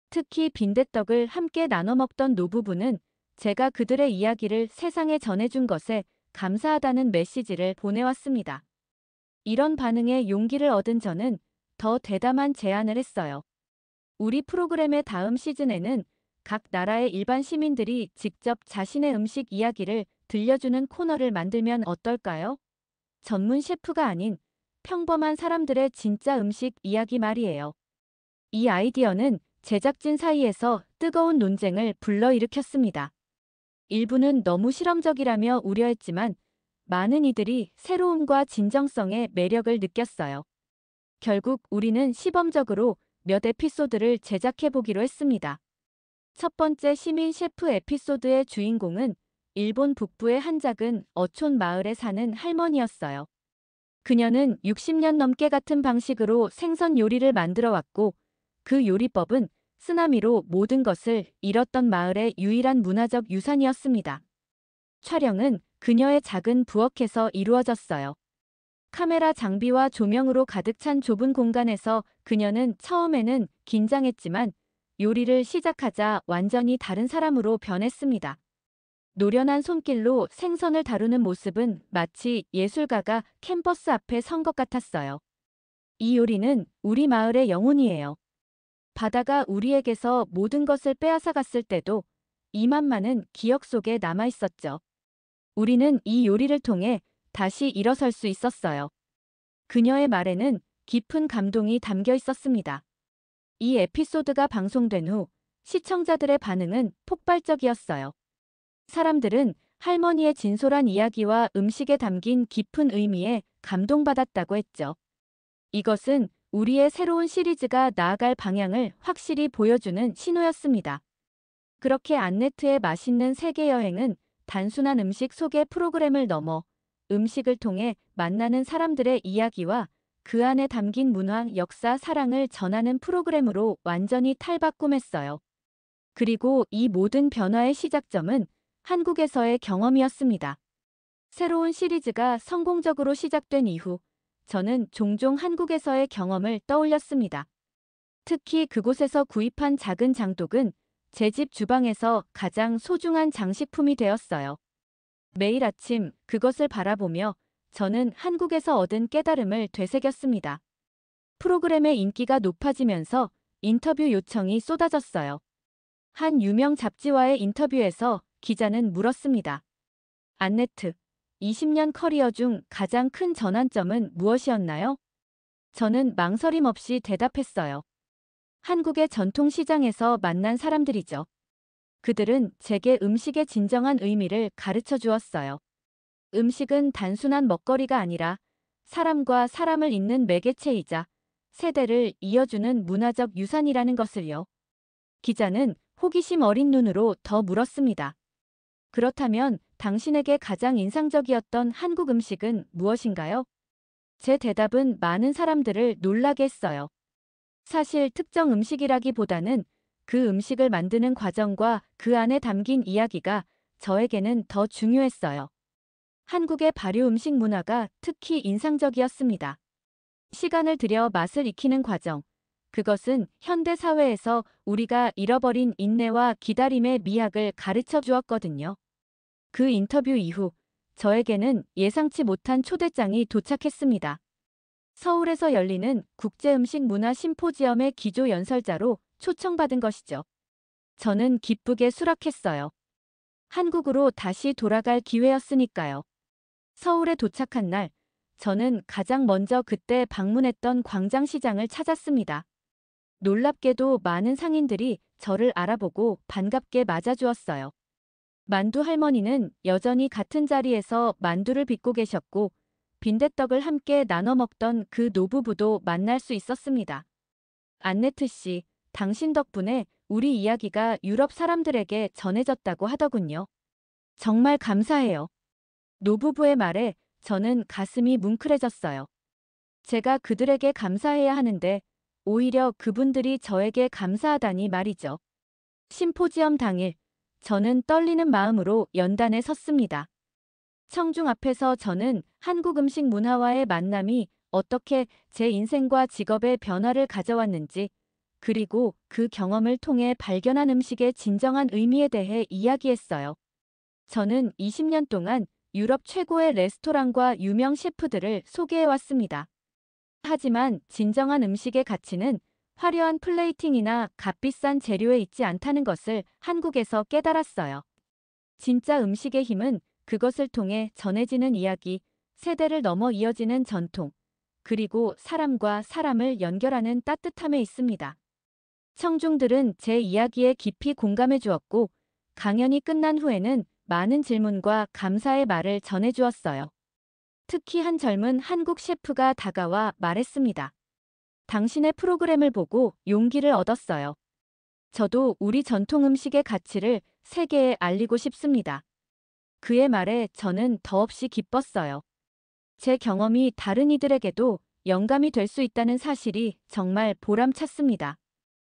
특히 빈대떡을 함께 나눠 먹던 노부부는 제가 그들의 이야기를 세상에 전해준 것에 감사하다는 메시지를 보내왔습니다. 이런 반응에 용기를 얻은 저는 더 대담한 제안을 했어요. 우리 프로그램의 다음 시즌에는 각 나라의 일반 시민들이 직접 자신의 음식 이야기를 들려주는 코너를 만들면 어떨까요? 전문 셰프가 아닌 평범한 사람들의 진짜 음식 이야기 말이에요. 이 아이디어는 제작진 사이에서 뜨거운 논쟁을 불러일으켰습니다. 일부는 너무 실험적이라며 우려했지만 많은 이들이 새로움과 진정성의 매력을 느꼈어요. 결국 우리는 시범적으로 몇 에피소드를 제작해보기로 했습니다. 첫 번째 시민 셰프 에피소드의 주인공은 일본 북부의 한 작은 어촌 마을에 사는 할머니였어요. 그녀는 60년 넘게 같은 방식으로 생선 요리를 만들어 왔고 그 요리법은 쓰나미로 모든 것을 잃었던 마을의 유일한 문화적 유산이었습니다. 촬영은 그녀의 작은 부엌에서 이루어졌어요. 카메라 장비와 조명으로 가득 찬 좁은 공간에서 그녀는 처음에는 긴장했지만 요리를 시작하자 완전히 다른 사람으로 변했습니다. 노련한 손길로 생선을 다루는 모습은 마치 예술가가 캔버스 앞에 선 것 같았어요. 이 요리는 우리 마을의 영혼이에요. 바다가 우리에게서 모든 것을 빼앗아 갔을 때도 이만만은 기억 속에 남아 있었죠. 우리는 이 요리를 통해 다시 일어설 수 있었어요. 그녀의 말에는 깊은 감동이 담겨 있었습니다. 이 에피소드가 방송된 후 시청자들의 반응은 폭발적이었어요. 사람들은 할머니의 진솔한 이야기와 음식에 담긴 깊은 의미에 감동받았다고 했죠. 이것은 우리의 새로운 시리즈가 나아갈 방향을 확실히 보여주는 신호였습니다. 그렇게 안네트의 맛있는 세계 여행은 단순한 음식 소개 프로그램을 넘어 음식을 통해 만나는 사람들의 이야기와 그 안에 담긴 문화, 역사, 사랑을 전하는 프로그램으로 완전히 탈바꿈했어요. 그리고 이 모든 변화의 시작점은 한국에서의 경험이었습니다. 새로운 시리즈가 성공적으로 시작된 이후 저는 종종 한국에서의 경험을 떠올렸습니다. 특히 그곳에서 구입한 작은 장독은 제 집 주방에서 가장 소중한 장식품이 되었어요. 매일 아침 그것을 바라보며 저는 한국에서 얻은 깨달음을 되새겼습니다. 프로그램의 인기가 높아지면서 인터뷰 요청이 쏟아졌어요. 한 유명 잡지와의 인터뷰에서 기자는 물었습니다. 안네트, 20년 커리어 중 가장 큰 전환점은 무엇이었나요? 저는 망설임 없이 대답했어요. 한국의 전통 시장에서 만난 사람들이죠. 그들은 제게 음식의 진정한 의미를 가르쳐 주었어요. 음식은 단순한 먹거리가 아니라 사람과 사람을 잇는 매개체이자 세대를 이어주는 문화적 유산이라는 것을요. 기자는 호기심 어린 눈으로 더 물었습니다. 그렇다면 당신에게 가장 인상적이었던 한국 음식은 무엇인가요? 제 대답은 많은 사람들을 놀라게 했어요. 사실 특정 음식이라기보다는 그 음식을 만드는 과정과 그 안에 담긴 이야기가 저에게는 더 중요했어요. 한국의 발효 음식 문화가 특히 인상적이었습니다. 시간을 들여 맛을 익히는 과정. 그것은 현대 사회에서 우리가 잃어버린 인내와 기다림의 미학을 가르쳐 주었거든요. 그 인터뷰 이후 저에게는 예상치 못한 초대장이 도착했습니다. 서울에서 열리는 국제음식문화 심포지엄의 기조 연설자로 초청받은 것이죠. 저는 기쁘게 수락했어요. 한국으로 다시 돌아갈 기회였으니까요. 서울에 도착한 날, 저는 가장 먼저 그때 방문했던 광장시장을 찾았습니다. 놀랍게도 많은 상인들이 저를 알아보고 반갑게 맞아주었어요. 만두 할머니는 여전히 같은 자리에서 만두를 빚고 계셨고, 빈대떡을 함께 나눠 먹던 그 노부부도 만날 수 있었습니다. 안네트 씨, 당신 덕분에 우리 이야기가 유럽 사람들에게 전해졌다고 하더군요. 정말 감사해요. 노부부의 말에 저는 가슴이 뭉클해졌어요. 제가 그들에게 감사해야 하는데 오히려 그분들이 저에게 감사하다니 말이죠. 심포지엄 당일, 저는 떨리는 마음으로 연단에 섰습니다. 청중 앞에서 저는 한국 음식 문화와의 만남이 어떻게 제 인생과 직업에 변화를 가져왔는지, 그리고 그 경험을 통해 발견한 음식의 진정한 의미에 대해 이야기했어요. 저는 20년 동안 유럽 최고의 레스토랑과 유명 셰프들을 소개해왔습니다. 하지만 진정한 음식의 가치는 화려한 플레이팅이나 값비싼 재료에 있지 않다는 것을 한국에서 깨달았어요. 진짜 음식의 힘은 그것을 통해 전해지는 이야기, 세대를 넘어 이어지는 전통, 그리고 사람과 사람을 연결하는 따뜻함에 있습니다. 청중들은 제 이야기에 깊이 공감해 주었고, 강연이 끝난 후에는 많은 질문과 감사의 말을 전해 주었어요. 특히 한 젊은 한국 셰프가 다가와 말했습니다. 당신의 프로그램을 보고 용기를 얻었어요. 저도 우리 전통 음식의 가치를 세계에 알리고 싶습니다. 그의 말에 저는 더없이 기뻤어요. 제 경험이 다른 이들에게도 영감이 될 수 있다는 사실이 정말 보람찼습니다.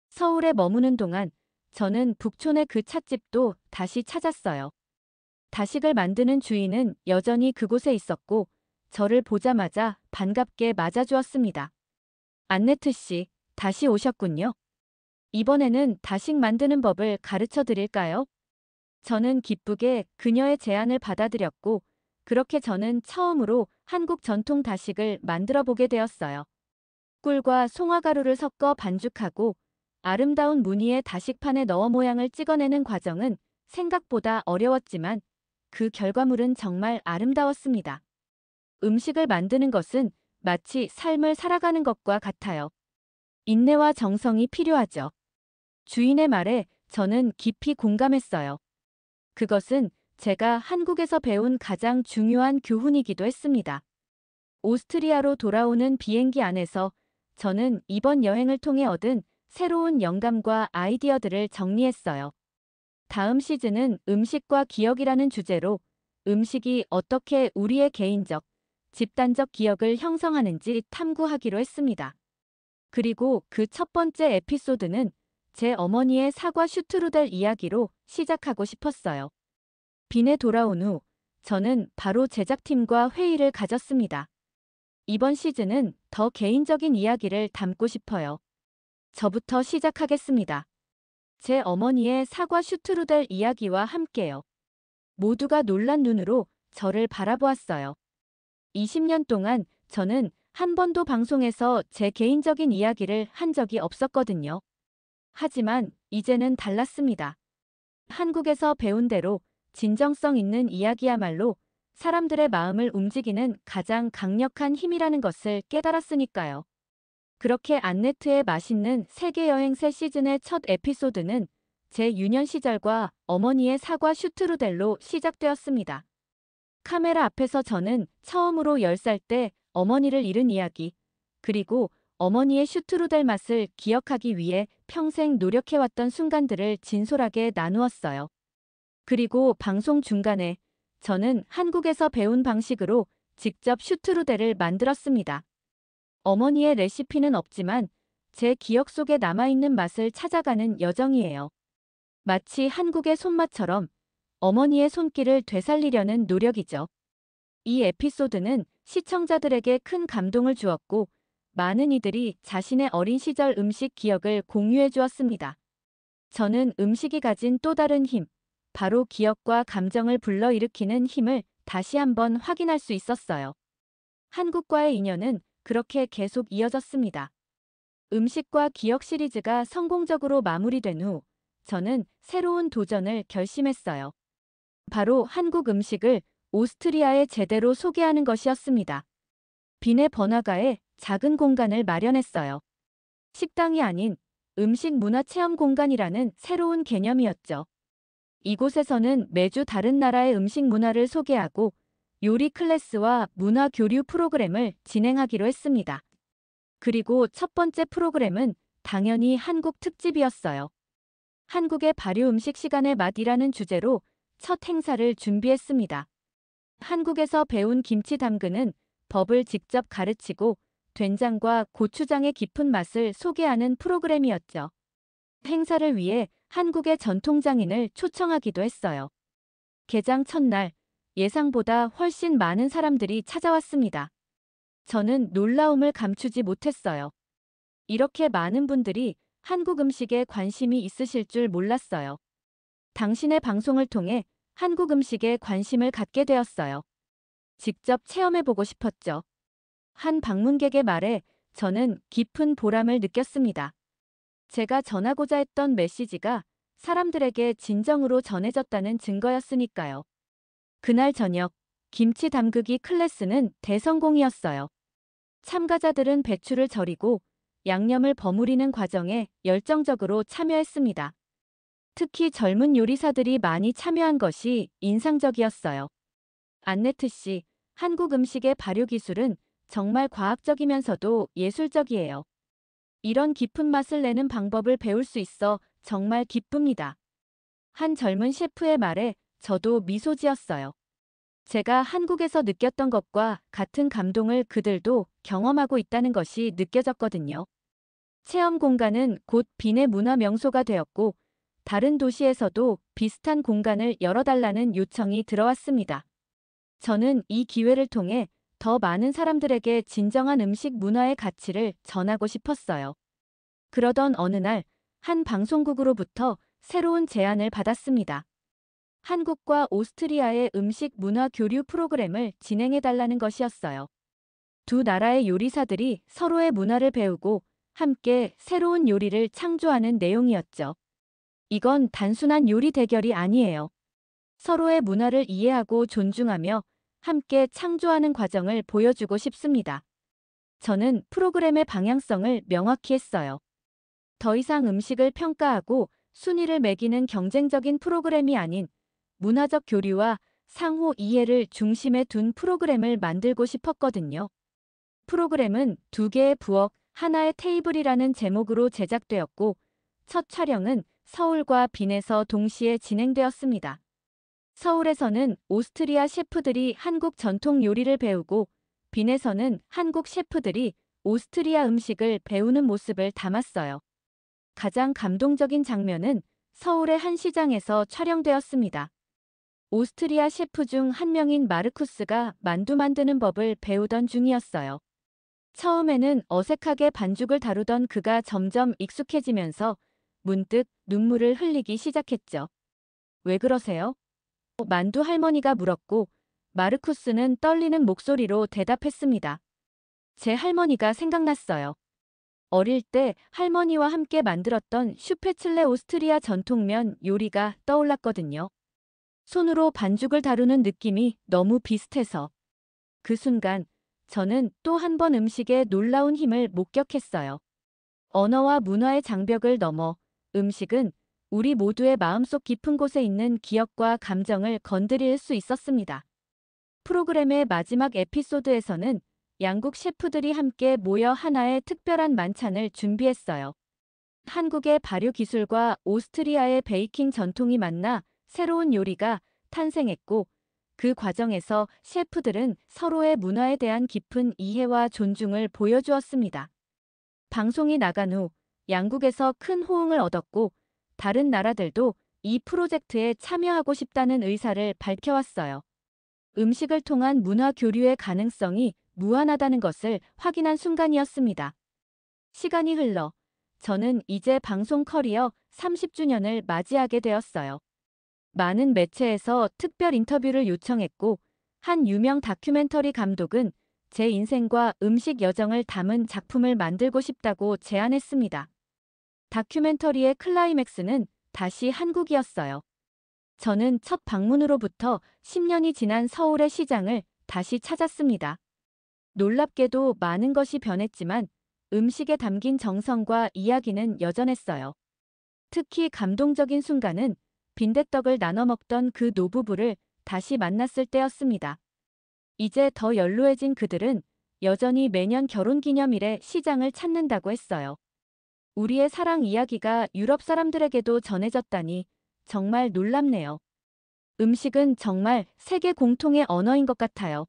서울에 머무는 동안 저는 북촌의 그 찻집도 다시 찾았어요. 다식을 만드는 주인은 여전히 그곳에 있었고 저를 보자마자 반갑게 맞아주었습니다. 안네트 씨, 다시 오셨군요. 이번에는 다식 만드는 법을 가르쳐 드릴까요? 저는 기쁘게 그녀의 제안을 받아들였고 그렇게 저는 처음으로 한국 전통 다식을 만들어 보게 되었어요. 꿀과 송화가루를 섞어 반죽하고 아름다운 무늬의 다식판에 넣어 모양을 찍어내는 과정은 생각보다 어려웠지만 그 결과물은 정말 아름다웠습니다. 음식을 만드는 것은 마치 삶을 살아가는 것과 같아요. 인내와 정성이 필요하죠. 주인의 말에 저는 깊이 공감했어요. 그것은 제가 한국에서 배운 가장 중요한 교훈이기도 했습니다. 오스트리아로 돌아오는 비행기 안에서 저는 이번 여행을 통해 얻은 새로운 영감과 아이디어들을 정리했어요. 다음 시즌은 음식과 기억이라는 주제로 음식이 어떻게 우리의 개인적, 집단적 기억을 형성하는지 탐구하기로 했습니다. 그리고 그 첫 번째 에피소드는 제 어머니의 사과 슈트루델 이야기로 시작하고 싶었어요. 빈에 돌아온 후 저는 바로 제작팀과 회의를 가졌습니다. 이번 시즌은 더 개인적인 이야기를 담고 싶어요. 저부터 시작하겠습니다. 제 어머니의 사과 슈트루델 이야기와 함께요. 모두가 놀란 눈으로 저를 바라보았어요. 20년 동안 저는 한 번도 방송에서 제 개인적인 이야기를 한 적이 없었거든요. 하지만 이제는 달랐습니다. 한국에서 배운 대로 진정성 있는 이야기야말로 사람들의 마음을 움직이는 가장 강력한 힘이라는 것을 깨달았으니까요. 그렇게 안네트의 맛있는 세계여행 새 시즌의 첫 에피소드는 제 유년 시절과 어머니의 사과 슈트루델로 시작되었습니다. 카메라 앞에서 저는 처음으로 10살 때 어머니를 잃은 이야기, 그리고 어머니의 슈트루델 맛을 기억하기 위해 평생 노력해왔던 순간들을 진솔하게 나누었어요. 그리고 방송 중간에 저는 한국에서 배운 방식으로 직접 슈트루델을 만들었습니다. 어머니의 레시피는 없지만 제 기억 속에 남아있는 맛을 찾아가는 여정이에요. 마치 한국의 손맛처럼 어머니의 손길을 되살리려는 노력이죠. 이 에피소드는 시청자들에게 큰 감동을 주었고, 많은 이들이 자신의 어린 시절 음식 기억을 공유해 주었습니다. 저는 음식이 가진 또 다른 힘, 바로 기억과 감정을 불러일으키는 힘을 다시 한번 확인할 수 있었어요. 한국과의 인연은 그렇게 계속 이어졌습니다. 음식과 기억 시리즈가 성공적으로 마무리된 후, 저는 새로운 도전을 결심했어요. 바로 한국 음식을 오스트리아에 제대로 소개하는 것이었습니다. 빈의 번화가에 작은 공간을 마련했어요. 식당이 아닌 음식 문화 체험 공간이라는 새로운 개념이었죠. 이곳에서는 매주 다른 나라의 음식 문화를 소개하고 요리 클래스와 문화 교류 프로그램을 진행하기로 했습니다. 그리고 첫 번째 프로그램은 당연히 한국 특집이었어요. 한국의 발효 음식 시간의 맛이라는 주제로 첫 행사를 준비했습니다. 한국에서 배운 김치 담그는 법을 직접 가르치고 된장과 고추장의 깊은 맛을 소개하는 프로그램이었죠. 행사를 위해 한국의 전통장인을 초청하기도 했어요. 개장 첫날, 예상보다 훨씬 많은 사람들이 찾아왔습니다. 저는 놀라움을 감추지 못했어요. 이렇게 많은 분들이 한국 음식에 관심이 있으실 줄 몰랐어요. 당신의 방송을 통해 한국 음식에 관심을 갖게 되었어요. 직접 체험해보고 싶었죠. 한 방문객의 말에 저는 깊은 보람을 느꼈습니다. 제가 전하고자 했던 메시지가 사람들에게 진정으로 전해졌다는 증거였으니까요. 그날 저녁, 김치 담그기 클래스는 대성공이었어요. 참가자들은 배추를 절이고 양념을 버무리는 과정에 열정적으로 참여했습니다. 특히 젊은 요리사들이 많이 참여한 것이 인상적이었어요. 안네트 씨, 한국 음식의 발효 기술은 정말 과학적이면서도 예술적이에요. 이런 깊은 맛을 내는 방법을 배울 수 있어 정말 기쁩니다. 한 젊은 셰프의 말에 저도 미소 지었어요. 제가 한국에서 느꼈던 것과 같은 감동을 그들도 경험하고 있다는 것이 느껴졌거든요. 체험 공간은 곧 빈의 문화 명소가 되었고, 다른 도시에서도 비슷한 공간을 열어달라는 요청이 들어왔습니다. 저는 이 기회를 통해 더 많은 사람들에게 진정한 음식 문화의 가치를 전하고 싶었어요. 그러던 어느 날, 한 방송국으로부터 새로운 제안을 받았습니다. 한국과 오스트리아의 음식 문화 교류 프로그램을 진행해달라는 것이었어요. 두 나라의 요리사들이 서로의 문화를 배우고 함께 새로운 요리를 창조하는 내용이었죠. 이건 단순한 요리 대결이 아니에요. 서로의 문화를 이해하고 존중하며 함께 창조하는 과정을 보여주고 싶습니다. 저는 프로그램의 방향성을 명확히 했어요. 더 이상 음식을 평가하고 순위를 매기는 경쟁적인 프로그램이 아닌 문화적 교류와 상호 이해를 중심에 둔 프로그램을 만들고 싶었거든요. 프로그램은 두 개의 부엌, 하나의 테이블이라는 제목으로 제작되었고, 첫 촬영은 서울과 빈에서 동시에 진행되었습니다. 서울에서는 오스트리아 셰프들이 한국 전통 요리를 배우고, 빈에서는 한국 셰프들이 오스트리아 음식을 배우는 모습을 담았어요. 가장 감동적인 장면은 서울의 한 시장에서 촬영되었습니다. 오스트리아 셰프 중 한 명인 마르쿠스가 만두 만드는 법을 배우던 중이었어요. 처음에는 어색하게 반죽을 다루던 그가 점점 익숙해지면서 문득 눈물을 흘리기 시작했죠. 왜 그러세요? 만두 할머니가 물었고, 마르쿠스는 떨리는 목소리로 대답했습니다. 제 할머니가 생각났어요. 어릴 때 할머니와 함께 만들었던 슈페츠레 오스트리아 전통면 요리가 떠올랐거든요. 손으로 반죽을 다루는 느낌이 너무 비슷해서. 그 순간 저는 또 한 번 음식의 놀라운 힘을 목격했어요. 언어와 문화의 장벽을 넘어 음식은 우리 모두의 마음속 깊은 곳에 있는 기억과 감정을 건드릴 수 있었습니다. 프로그램의 마지막 에피소드에서는 양국 셰프들이 함께 모여 하나의 특별한 만찬을 준비했어요. 한국의 발효 기술과 오스트리아의 베이킹 전통이 만나 새로운 요리가 탄생했고, 그 과정에서 셰프들은 서로의 문화에 대한 깊은 이해와 존중을 보여주었습니다. 방송이 나간 후 양국에서 큰 호응을 얻었고, 다른 나라들도 이 프로젝트에 참여하고 싶다는 의사를 밝혀왔어요. 음식을 통한 문화 교류의 가능성이 무한하다는 것을 확인한 순간이었습니다. 시간이 흘러 저는 이제 방송 커리어 30주년을 맞이하게 되었어요. 많은 매체에서 특별 인터뷰를 요청했고, 한 유명 다큐멘터리 감독은 제 인생과 음식 여정을 담은 작품을 만들고 싶다고 제안했습니다. 다큐멘터리의 클라이맥스는 다시 한국이었어요. 저는 첫 방문으로부터 10년이 지난 서울의 시장을 다시 찾았습니다. 놀랍게도 많은 것이 변했지만 음식에 담긴 정성과 이야기는 여전했어요. 특히 감동적인 순간은 빈대떡을 나눠 먹던 그 노부부를 다시 만났을 때였습니다. 이제 더 연로해진 그들은 여전히 매년 결혼기념일에 시장을 찾는다고 했어요. 우리의 사랑 이야기가 유럽 사람들에게도 전해졌다니 정말 놀랍네요. 음식은 정말 세계 공통의 언어인 것 같아요.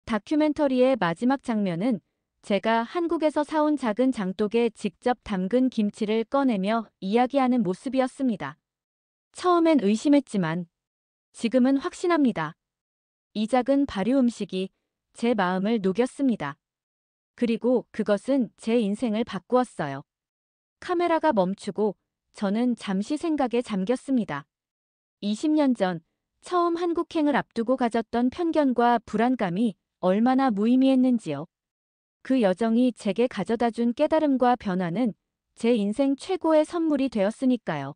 다큐멘터리의 마지막 장면은 제가 한국에서 사온 작은 장독에 직접 담근 김치를 꺼내며 이야기하는 모습이었습니다. 처음엔 의심했지만 지금은 확신합니다. 이 작은 발효 음식이 제 마음을 녹였습니다. 그리고 그것은 제 인생을 바꾸었어요. 카메라가 멈추고 저는 잠시 생각에 잠겼습니다. 20년 전 처음 한국행을 앞두고 가졌던 편견과 불안감이 얼마나 무의미했는지요. 그 여정이 제게 가져다준 깨달음과 변화는 제 인생 최고의 선물이 되었으니까요.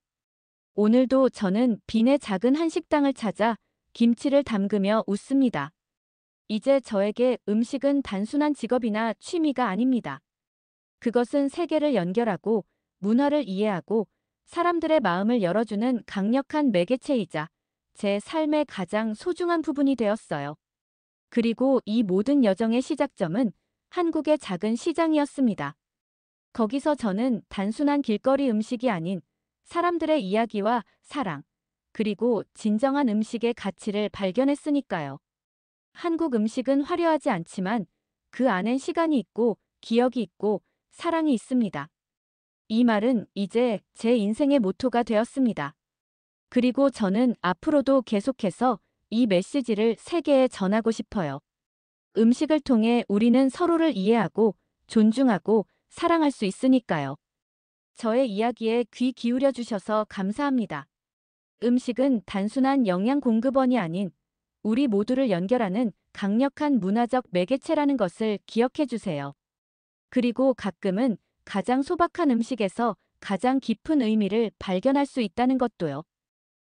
오늘도 저는 빈의 작은 한식당을 찾아 김치를 담그며 웃습니다. 이제 저에게 음식은 단순한 직업이나 취미가 아닙니다. 그것은 세계를 연결하고 문화를 이해하고 사람들의 마음을 열어주는 강력한 매개체이자 제 삶의 가장 소중한 부분이 되었어요. 그리고 이 모든 여정의 시작점은 한국의 작은 시장이었습니다. 거기서 저는 단순한 길거리 음식이 아닌 사람들의 이야기와 사랑, 그리고 진정한 음식의 가치를 발견했으니까요. 한국 음식은 화려하지 않지만 그 안엔 시간이 있고 기억이 있고 사랑이 있습니다. 이 말은 이제 제 인생의 모토가 되었습니다. 그리고 저는 앞으로도 계속해서 이 메시지를 세계에 전하고 싶어요. 음식을 통해 우리는 서로를 이해하고 존중하고 사랑할 수 있으니까요. 저의 이야기에 귀 기울여 주셔서 감사합니다. 음식은 단순한 영양 공급원이 아닌 우리 모두를 연결하는 강력한 문화적 매개체라는 것을 기억해 주세요. 그리고 가끔은 가장 소박한 음식에서 가장 깊은 의미를 발견할 수 있다는 것도요.